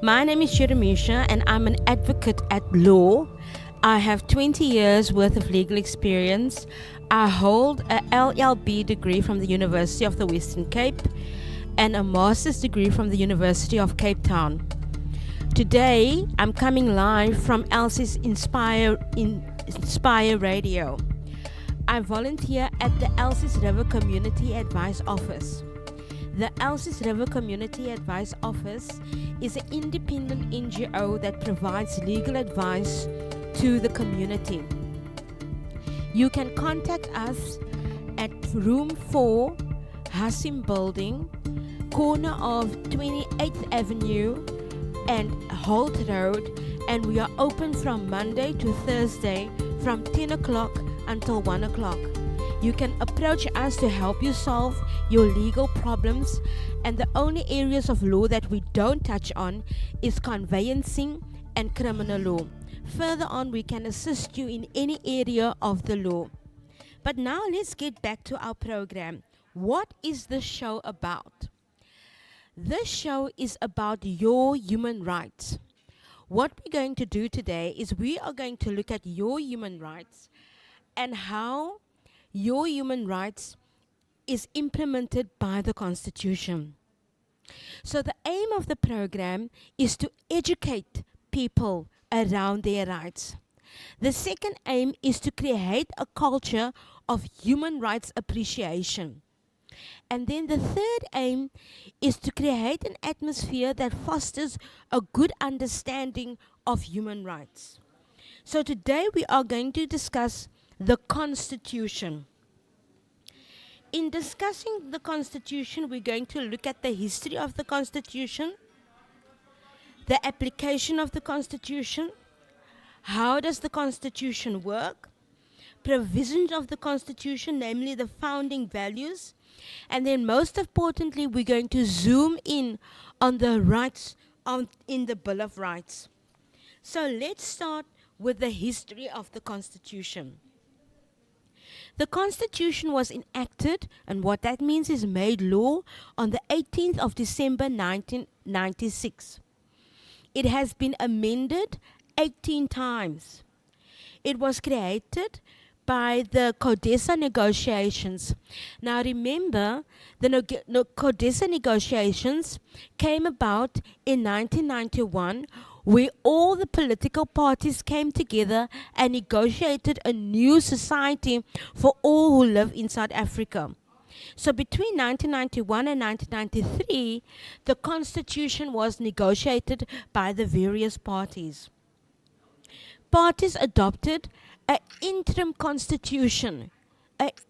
My name is Jeremicia and I'm an advocate at law. I have 20 years worth of legal experience. I hold a LLB degree from the University of the Western Cape and a master's degree from the University of Cape Town. Today, I'm coming live from Elsie's Inspire Radio. I volunteer at the Elsie's River Community Advice Office. The Elsie's River Community Advice Office is an independent NGO that provides legal advice to the community. You can contact us at room 4, Hassim Building, corner of 28th Avenue and Holt Road, and we are open from Monday to Thursday from 10 o'clock until 1 o'clock. You can approach us to help you solve your legal problems, and the only areas of law that we don't touch on is conveyancing and criminal law. Further on, we can assist you in any area of the law. But now let's get back to our program. What is this show about? This show is about your human rights. What we're going to do today is we are going to look at your human rights and how your human rights is implemented by the Constitution. So the aim of the program is to educate people around their rights. The second aim is to create a culture of human rights appreciation. And then the third aim is to create an atmosphere that fosters a good understanding of human rights. So today we are going to discuss the Constitution. In discussing the Constitution, we're going to look at the history of the Constitution, the application of the Constitution, how does the Constitution work, provisions of the Constitution, namely the founding values, and then most importantly, we're going to zoom in on the rights in the Bill of Rights. So let's start with the history of the Constitution. The Constitution was enacted, and what that means is made law, on the 18th of December 1996. It has been amended 18 times. It was created by the Codesa negotiations. Now remember, the Codesa negotiations came about in 1991, where all the political parties came together and negotiated a new society for all who live in South Africa. So between 1991 and 1993, the Constitution was negotiated by the various parties. Parties adopted an interim constitution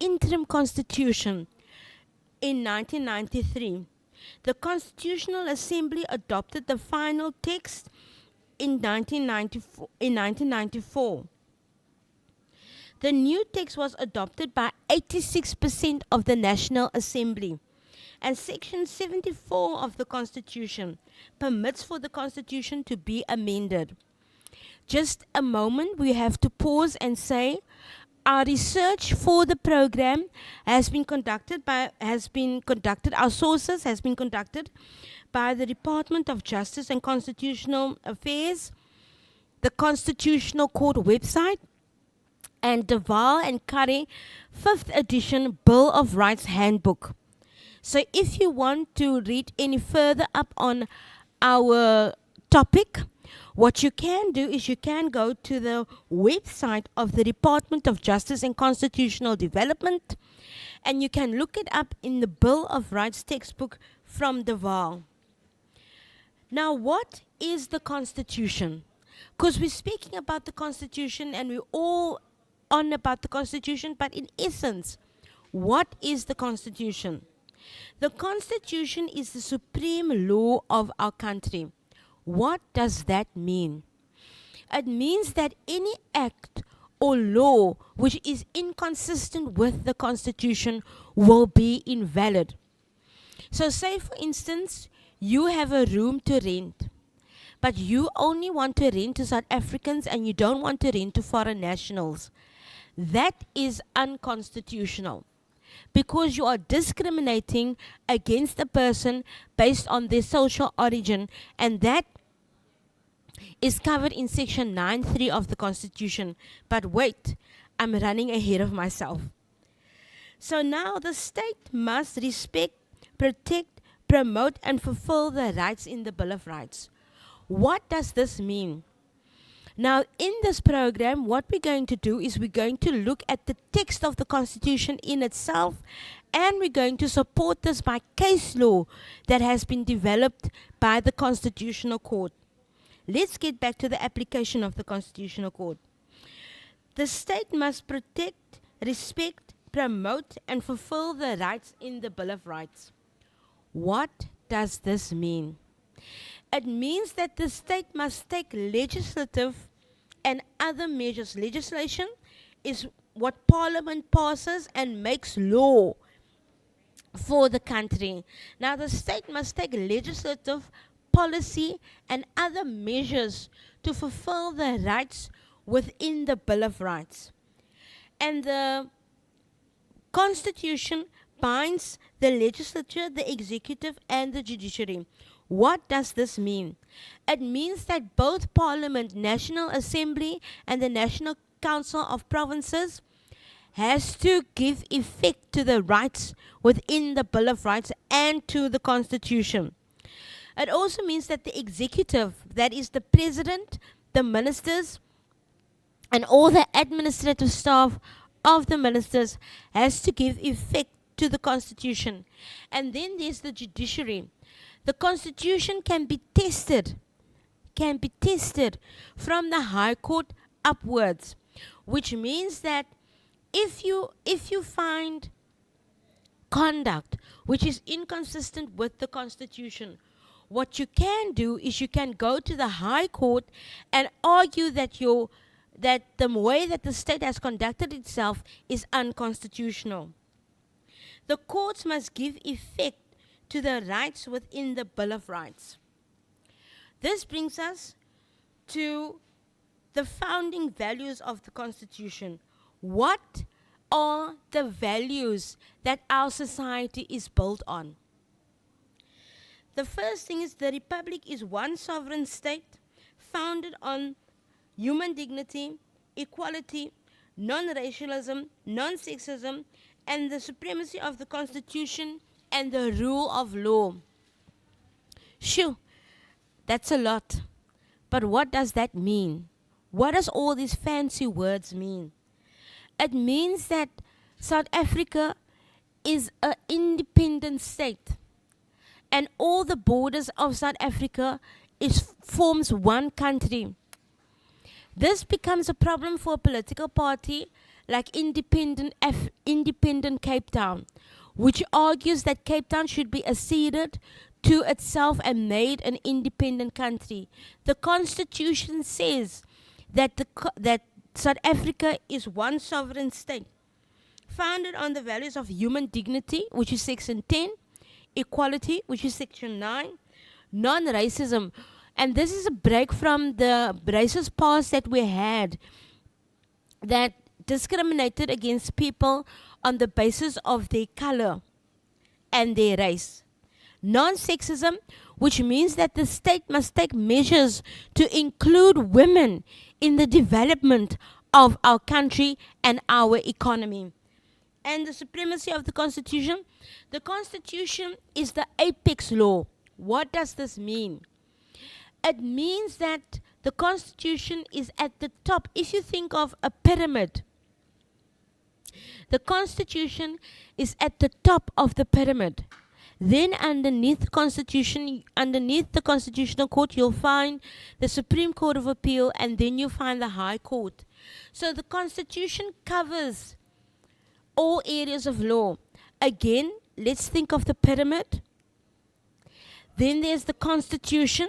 in 1993. The Constitutional Assembly adopted the final text in 1994. The new text was adopted by 86% of the National Assembly, and Section 74 of the Constitution permits for the Constitution to be amended. Just a moment, we have to pause and say our research for the program has been conducted, our sources has been conducted by the Department of Justice and Constitutional Affairs, the Constitutional Court website, and Duval and Curry 5th edition Bill of Rights Handbook. So if you want to read any further up on our topic, what you can do is you can go to the website of the Department of Justice and Constitutional Development, and you can look it up in the Bill of Rights textbook from Duval. Now, what is the Constitution? Because we're speaking about the Constitution and we're all on about the Constitution, but in essence, what is the Constitution? The Constitution is the supreme law of our country. What does that mean? It means that any act or law which is inconsistent with the Constitution will be invalid. So, say for instance, you have a room to rent, but you only want to rent to South Africans and you don't want to rent to foreign nationals. That is unconstitutional because you are discriminating against a person based on their social origin, and that is covered in section 9.3 of the Constitution. But wait, I'm running ahead of myself. So now the state must respect, protect, promote, and fulfill the rights in the Bill of Rights. What does this mean? Now, in this program, what we're going to do is we're going to look at the text of the Constitution in itself, and we're going to support this by case law that has been developed by the Constitutional Court. Let's get back to the application of the Constitutional Court. The state must protect, respect, promote, and fulfill the rights in the Bill of Rights. What does this mean? It means that the state must take legislative and other measures. Legislation is what Parliament passes and makes law for the country. Now, the state must take legislative, policy, and other measures to fulfill the rights within the Bill of Rights. And the Constitution binds the legislature, the executive, and the judiciary. What does this mean? It means that both Parliament, National Assembly, and the National Council of Provinces has to give effect to the rights within the Bill of Rights and to the Constitution. It also means that the executive, that is the president, the ministers, and all the administrative staff of the ministers, has to give effect to the Constitution. And then there's the judiciary. The Constitution can be tested from the High Court upwards, which means that if you find conduct which is inconsistent with the Constitution, what you can do is you can go to the High Court and argue that the way that the state has conducted itself is unconstitutional. The courts must give effect to the rights within the Bill of Rights. This brings us to the founding values of the Constitution. What are the values that our society is built on? The first thing is the Republic is one sovereign state founded on human dignity, equality, non-racialism, non-sexism, and the supremacy of the Constitution and the rule of law. Shoo, that's a lot. But what does that mean? What does all these fancy words mean? It means that South Africa is an independent state, and all the borders of South Africa forms one country. This becomes a problem for a political party like Independent Cape Town, which argues that Cape Town should be acceded to itself and made an independent country. The Constitution says that South Africa is one sovereign state, founded on the values of human dignity, which is section 10, equality, which is section 9, non-racism. And this is a break from the racist past that we had that discriminated against people on the basis of their color and their race. Non-sexism, which means that the state must take measures to include women in the development of our country and our economy. And the supremacy of the Constitution. The Constitution is the apex law. What does this mean? It means that the Constitution is at the top. If you think of a pyramid, the Constitution is at the top of the pyramid. Then underneath the Constitutional Court, you'll find the Supreme Court of Appeal, and then you find the High Court. So the Constitution covers all areas of law. Again, let's think of the pyramid. Then there's the constitution.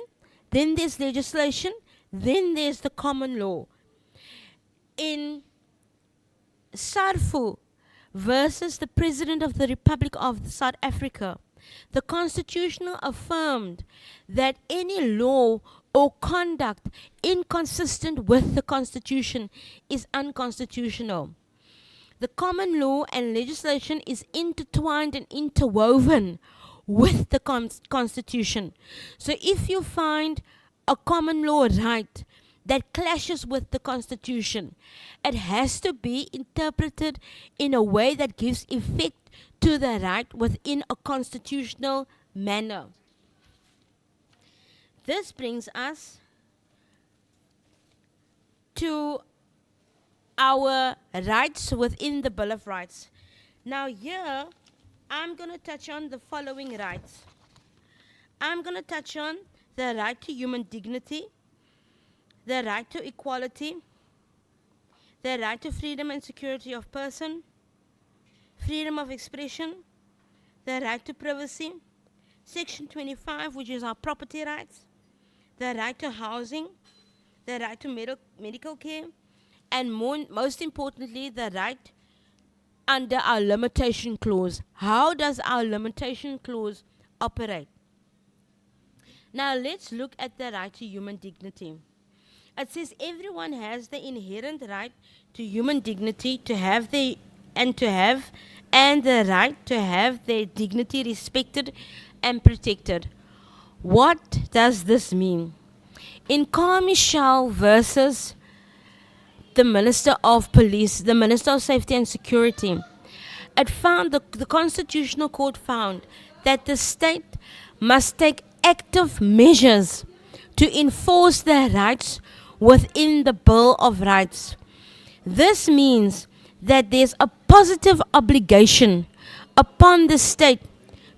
Then there's legislation. Then there's the common law. In Sarfu versus the President of the Republic of South Africa, the Constitution affirmed that any law or conduct inconsistent with the Constitution is unconstitutional. The common law and legislation is intertwined and interwoven with the Constitution. So if you find a common law right that clashes with the Constitution, it has to be interpreted in a way that gives effect to the right within a constitutional manner. This brings us to our rights within the Bill of Rights. Now here, I'm going to touch on the following rights. I'm going to touch on the right to human dignity, the right to equality, the right to freedom and security of person, freedom of expression, the right to privacy, Section 25, which is our property rights, the right to housing, the right to medical care, and most importantly, the right under our limitation clause. How does our limitation clause operate? Now let's look at the right to human dignity. It says everyone has the inherent right to human dignity, and the right to have their dignity respected and protected. What does this mean? In Carmichael versus the Minister of Police, the Minister of Safety and Security, it found the Constitutional Court found that the state must take active measures to enforce their rights within the Bill of Rights. This means that there's a positive obligation upon the state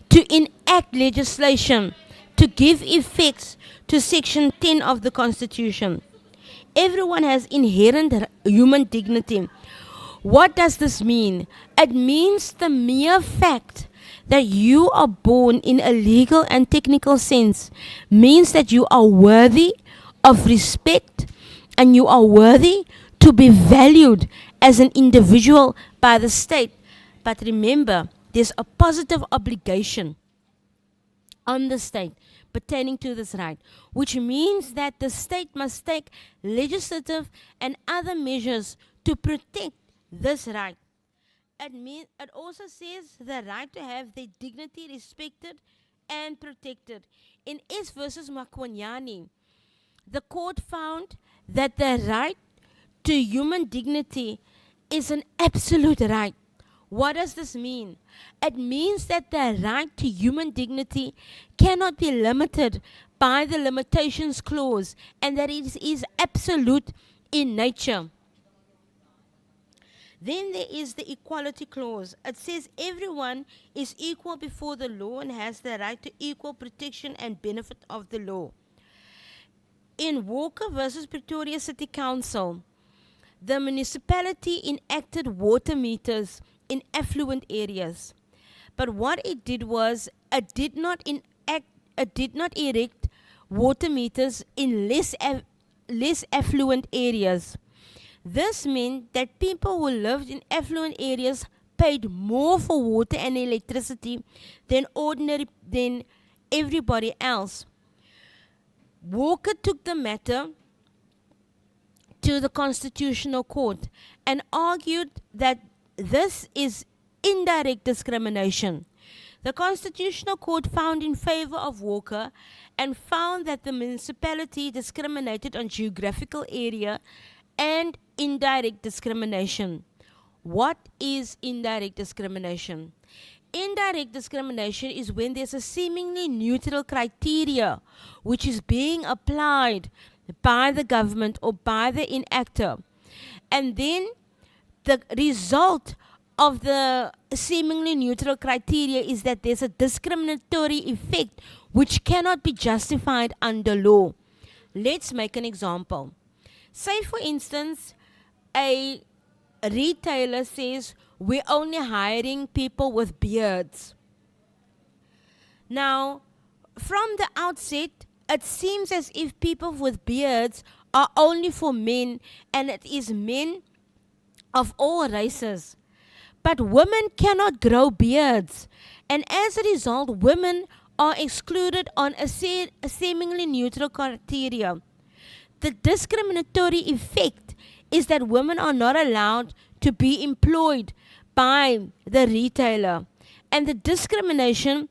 to enact legislation to give effect to Section 10 of the Constitution. Everyone has inherent human dignity. What does this mean? It means the mere fact that you are born in a legal and technical sense means that you are worthy of respect and you are worthy to be valued as an individual by the state. But remember, there's a positive obligation on the state pertaining to this right, which means that the state must take legislative and other measures to protect this right. It also says the right to have their dignity respected and protected. In S versus Makwanyani, the court found that the right to human dignity is an absolute right. What does this mean? It means that the right to human dignity cannot be limited by the limitations clause and that it is absolute in nature. Then there is the equality clause. It says everyone is equal before the law and has the right to equal protection and benefit of the law. In Walker versus Pretoria City Council, the municipality enacted water meters in affluent areas. But what it did was it did not erect water meters in less affluent areas. This meant that people who lived in affluent areas paid more for water and electricity than everybody else. Walker took the matter to the Constitutional Court and argued that this is indirect discrimination. The Constitutional Court found in favor of Walker and found that the municipality discriminated on geographical area and indirect discrimination. What is indirect discrimination? Indirect discrimination is when there's a seemingly neutral criteria which is being applied by the government or by the enactor. And then the result of the seemingly neutral criteria is that there's a discriminatory effect which cannot be justified under law. Let's make an example. Say, for instance, a retailer says, we're only hiring people with beards. Now, from the outset, it seems as if people with beards are only for men, and it is men of all races. But women cannot grow beards, and as a result, women are excluded on a seemingly neutral criteria. The discriminatory effect is that women are not allowed to be employed by the retailer, and the discrimination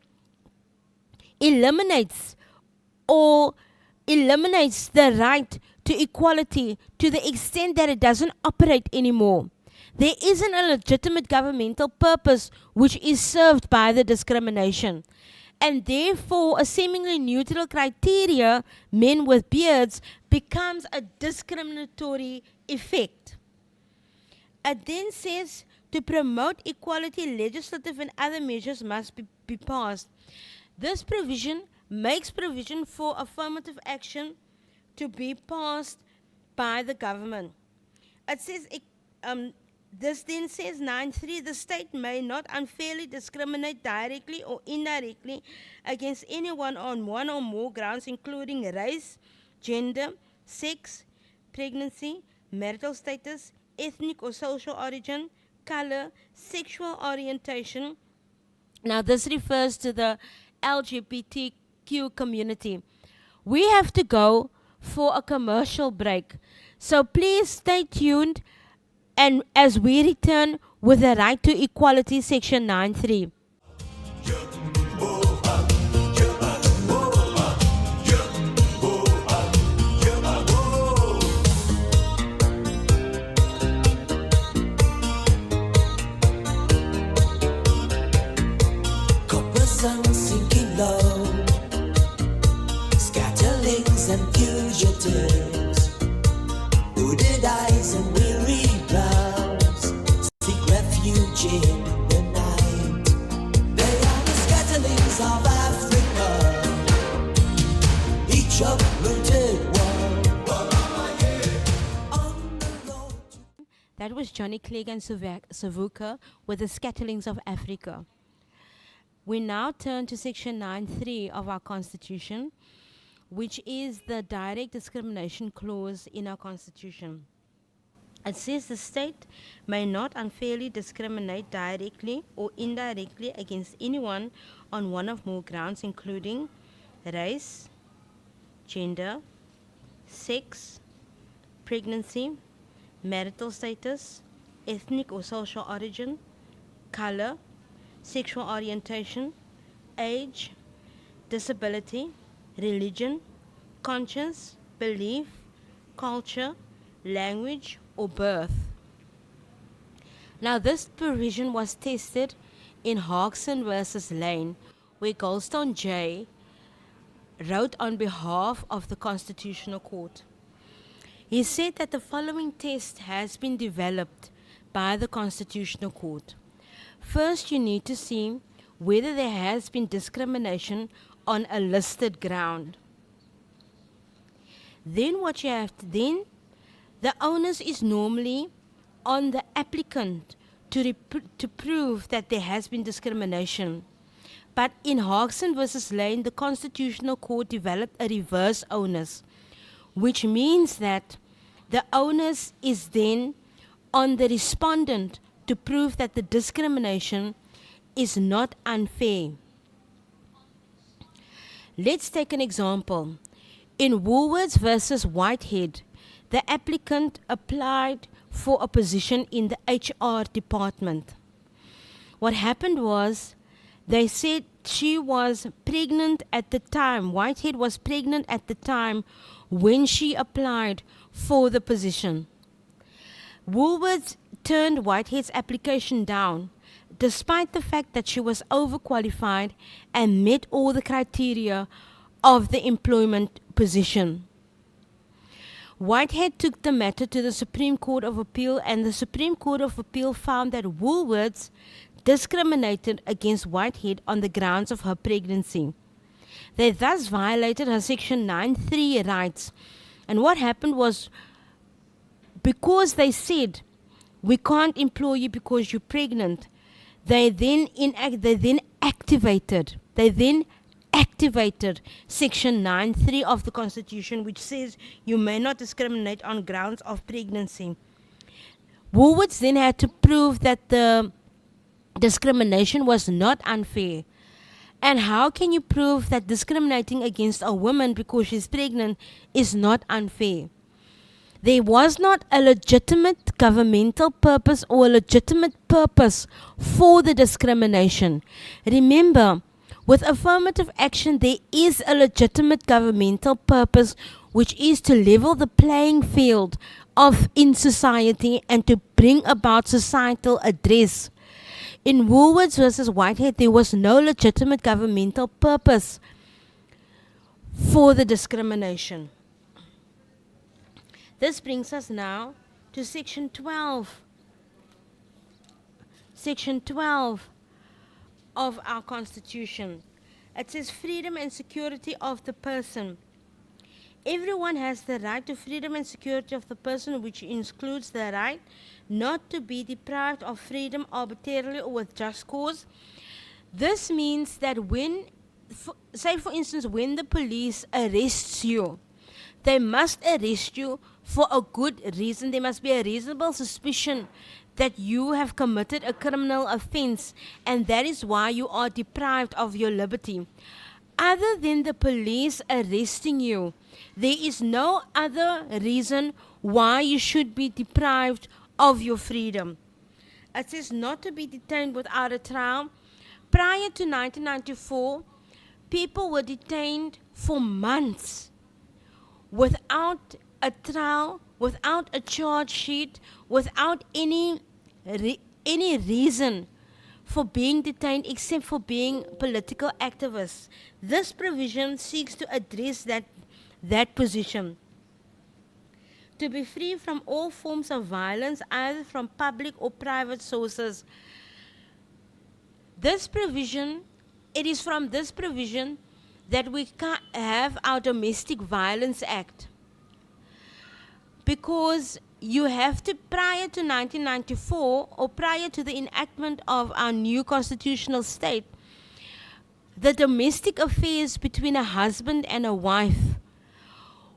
eliminates or eliminates the right to equality to the extent that it doesn't operate anymore. There isn't a legitimate governmental purpose which is served by the discrimination. And therefore, a seemingly neutral criteria, men with beards, becomes a discriminatory effect. It then says to promote equality, legislative and other measures must be passed. This provision makes provision for affirmative action to be passed by the government. It says, this then says 9.3, the state may not unfairly discriminate directly or indirectly against anyone on one or more grounds, including race, gender, sex, pregnancy, marital status, ethnic or social origin, color, sexual orientation. Now, this refers to the LGBTQ community. We have to go for a commercial break, so please stay tuned. And as we return with the right to equality, section 9.3. Copper sun sinking low, scatterlings and fugitives, hooded eyes and weary brows, seek refuge in the night. They are the scatterlings of Africa, each uprooted one. On the road to That was Johnny Clegg and Savuka with the Scatterlings of Africa. We now turn to section 9.3 of our Constitution, which is the direct discrimination clause in our Constitution. It says the state may not unfairly discriminate directly or indirectly against anyone on one of more grounds, including race, gender, sex, pregnancy, marital status, ethnic or social origin, color, sexual orientation, age, disability, religion, conscience, belief, culture, language, or birth. Now, this provision was tested in Hodgson versus Lane, where Goldstone J. wrote on behalf of the Constitutional Court. He said that the following test has been developed by the Constitutional Court. First, you need to see whether there has been discrimination on a listed ground. Then the onus is normally on the applicant to prove that there has been discrimination. But in Hodgson versus Lane, the Constitutional Court developed a reverse onus, which means that the onus is then on the respondent to prove that the discrimination is not unfair. Let's take an example. In Woolworths versus Whitehead, the applicant applied for a position in the HR department. What happened was, they said she was pregnant at the time. Whitehead was pregnant at the time when she applied for the position. Woolworths turned Whitehead's application down, despite the fact that she was overqualified and met all the criteria of the employment position. Whitehead took the matter to the Supreme Court of Appeal, and the Supreme Court of Appeal found that Woolworths discriminated against Whitehead on the grounds of her pregnancy. They thus violated her Section 9.3 rights. And what happened was, because they said, we can't employ you because you're pregnant, they then activated activated Section 9(3) of the Constitution, which says you may not discriminate on grounds of pregnancy. Woolworths then had to prove that the discrimination was not unfair. And how can you prove that discriminating against a woman because she's pregnant is not unfair? There was not a legitimate governmental purpose or a legitimate purpose for the discrimination. Remember, with affirmative action, there is a legitimate governmental purpose, which is to level the playing field in society and to bring about societal address. In Woolworths versus Whitehead, there was no legitimate governmental purpose for the discrimination. This brings us now to Section 12. Section 12 of our Constitution. It says freedom and security of the person. Everyone has the right to freedom and security of the person, which includes the right not to be deprived of freedom arbitrarily or with just cause. This means that say for instance, when the police arrests you, they must arrest you for a good reason. There must be a reasonable suspicion that you have committed a criminal offense, and that is why you are deprived of your liberty. Other than the police arresting you, there is no other reason why you should be deprived of your freedom. It says not to be detained without a trial. Prior to 1994, people were detained for months without a trial, without a charge sheet, without any reason for being detained except for being political activists. This provision seeks to address that position. To be free from all forms of violence, either from public or private sources. It is from this provision that we have our Domestic Violence Act. Because you have to, prior to 1994, or prior to the enactment of our new constitutional state, the domestic affairs between a husband and a wife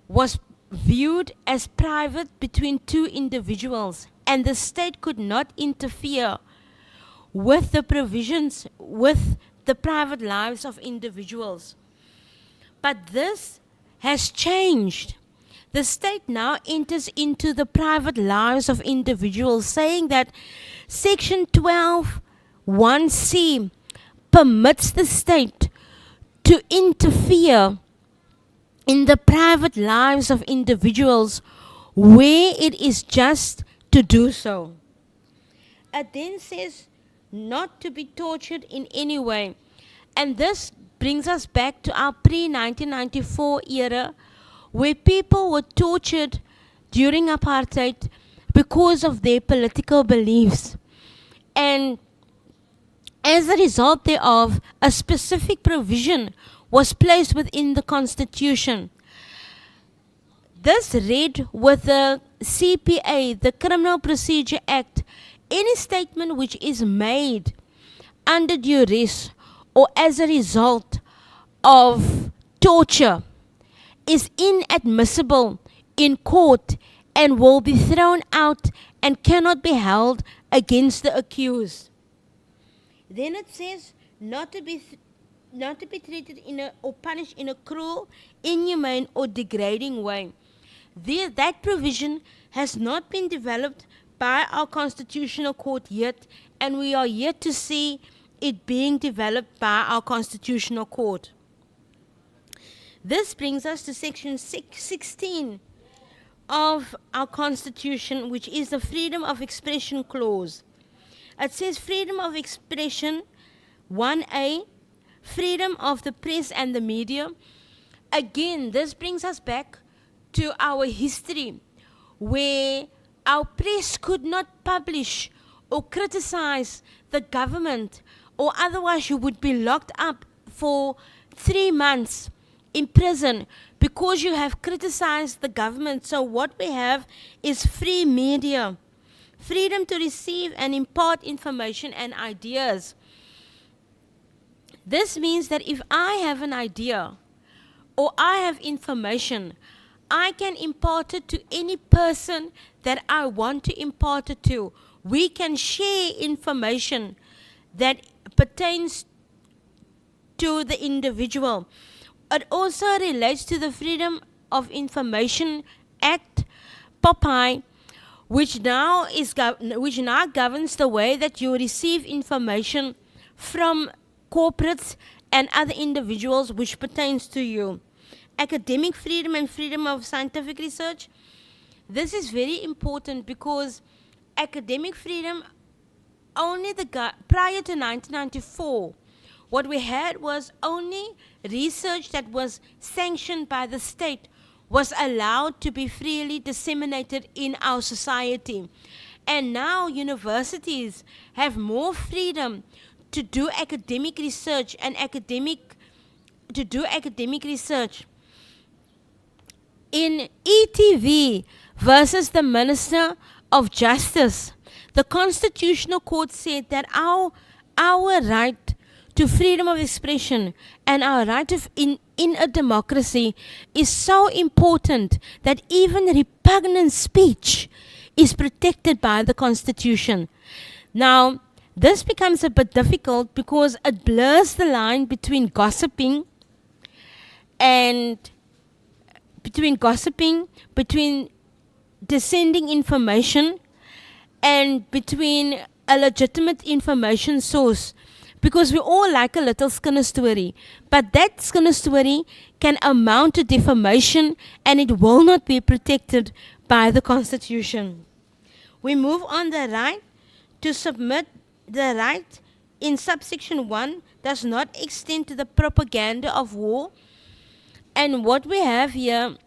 was viewed as private between two individuals, and the state could not interfere with the provisions, with the private lives of individuals. But this has changed. The state now enters into the private lives of individuals, saying that Section 12(1)(c) permits the state to interfere in the private lives of individuals where it is just to do so. It then says not to be tortured in any way. And this brings us back to our pre-1994 era, where people were tortured during apartheid because of their political beliefs. And as a result thereof, a specific provision was placed within the Constitution. This read with the CPA, the Criminal Procedure Act, any statement which is made under duress or as a result of torture is inadmissible in court and will be thrown out and cannot be held against the accused. Then it says not to be treated or punished in a cruel, inhumane, or degrading way. That provision has not been developed by our Constitutional Court yet, and we are yet to see it being developed by our Constitutional Court. This brings us to Section 16 of our Constitution, which is the Freedom of Expression Clause. It says freedom of expression, 1A, freedom of the press and the media. Again, this brings us back to our history, where our press could not publish or criticize the government, or otherwise you would be locked up for 3 months in prison because you have criticized the government. So what we have is free media, freedom to receive and impart information and ideas. This means that if I have an idea or I have information, I can impart it to any person that I want to impart it to. We can share information that pertains to the individual. It also relates to the Freedom of Information Act, POPI, which now governs the way that you receive information from corporates and other individuals which pertains to you. Academic freedom and freedom of scientific research. This is very important because academic freedom only prior to 1994, what we had was only research that was sanctioned by the state was allowed to be freely disseminated in our society. And now universities have more freedom to do academic research In ETV versus the Minister of Justice, the Constitutional Court said that our right to freedom of expression and our right in a democracy is so important that even repugnant speech is protected by the Constitution. Now, this becomes a bit difficult because it blurs the line between gossiping, between descending information, and between a legitimate information source. Because we all like a little Skinner story. But that Skinner story can amount to defamation and it will not be protected by the Constitution. We move on. The right to submit, the right in subsection 1 does not extend to the propaganda of war. And what we have here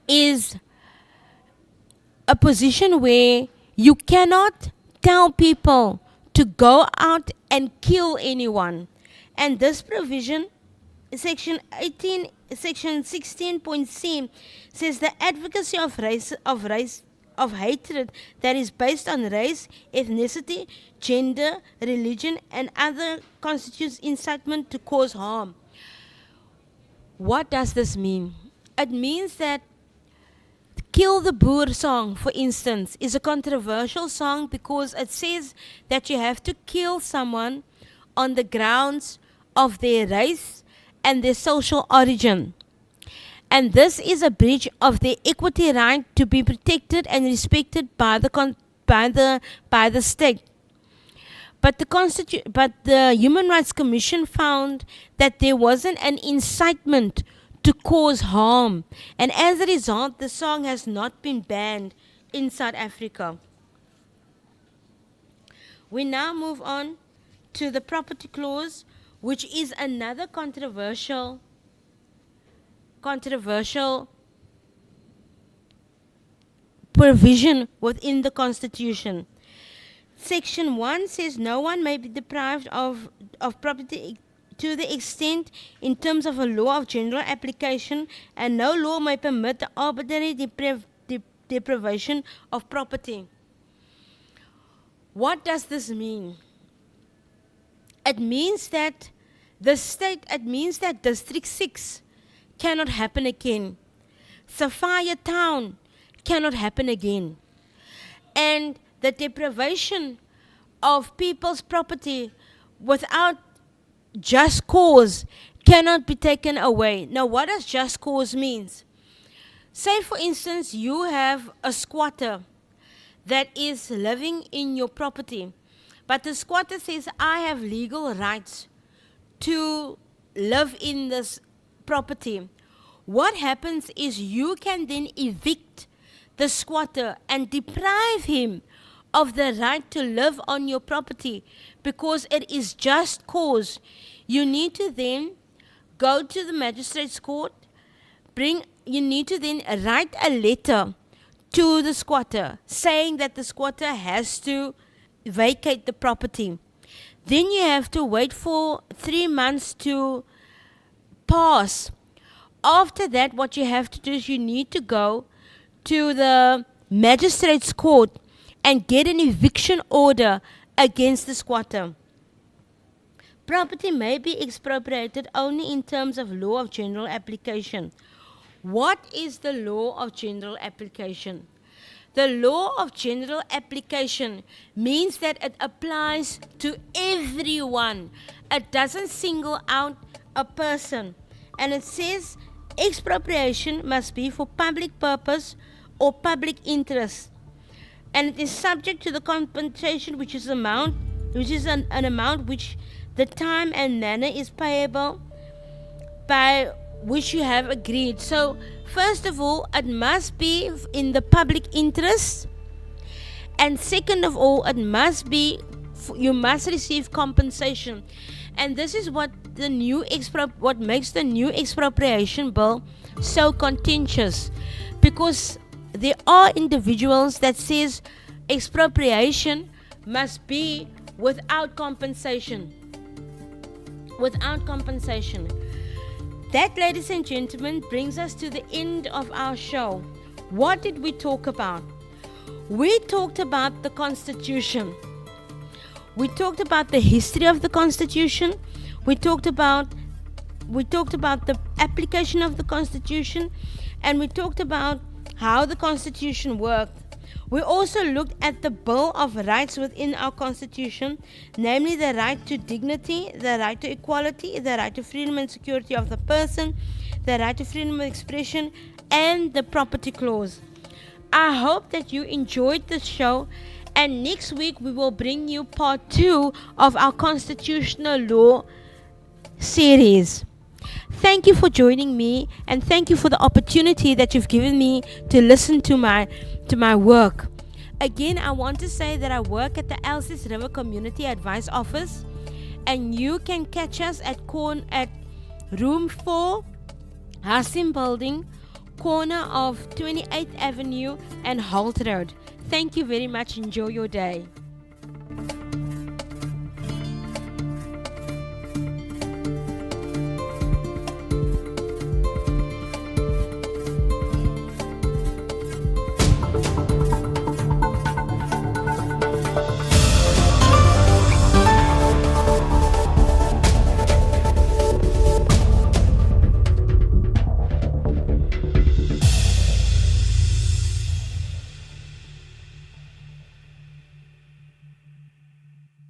is a position where you cannot tell people to go out and kill anyone. And this provision, section 16.c, says the advocacy of hatred that is based on race, ethnicity, gender, religion, and other constitutes incitement to cause harm. What does this mean? It means that Kill the Boer song, for instance, is a controversial song because it says that you have to kill someone on the grounds of their race and their social origin. And this is a breach of their equity right to be protected and respected by the state. But the Human Rights Commission found that there wasn't an incitement to cause harm, and as a result, the song has not been banned in South Africa. We now move on to the property clause, which is another controversial provision within the Constitution. Section 1 says no one may be deprived of property to the extent in terms of a law of general application, and no law may permit the arbitrary deprivation of property. What does this mean? It means that District 6 cannot happen again. Sapphire Town cannot happen again. And the deprivation of people's property without just cause cannot be taken away. Now, what does just cause means? Say, for instance, you have a squatter that is living in your property, but the squatter says, I have legal rights to live in this property. What happens is you can then evict the squatter and deprive him of the right to live on your property because it is just cause. You need to then go to the magistrate's court, you need to then write a letter to the squatter saying that the squatter has to vacate the property. Then you have to wait for 3 months to pass. After that, what you have to do is you need to go to the magistrate's court and get an eviction order against the squatter. Property may be expropriated only in terms of law of general application. What is the law of general application? The law of general application means that it applies to everyone. It doesn't single out a person. And it says expropriation must be for public purpose or public interest. And it is subject to the compensation which is an amount which the time and manner is payable by which you have agreed. So, first of all, it must be in the public interest, and second of all, it must be you must receive compensation. And this is what makes the new expropriation bill so contentious, because there are individuals that says expropriation must be without compensation. That, ladies and gentlemen, brings us to the end of our show. What did we talk about? We talked about the Constitution. We talked about the history of the Constitution. We talked about the application of the Constitution, and we talked about how the Constitution worked. We also looked at the Bill of Rights within our Constitution, namely the right to dignity, the right to equality, the right to freedom and security of the person, the right to freedom of expression, and the property clause. I hope that you enjoyed this show, and next week we will bring you part 2 of our constitutional law series. Thank you for joining me, and thank you for the opportunity that you've given me to listen to my work. Again, I want to say that I work at the Elsies River Community Advice Office, and you can catch us at room 4, Hassim Building, corner of 28th Avenue and Holt Road. Thank you very much. Enjoy your day.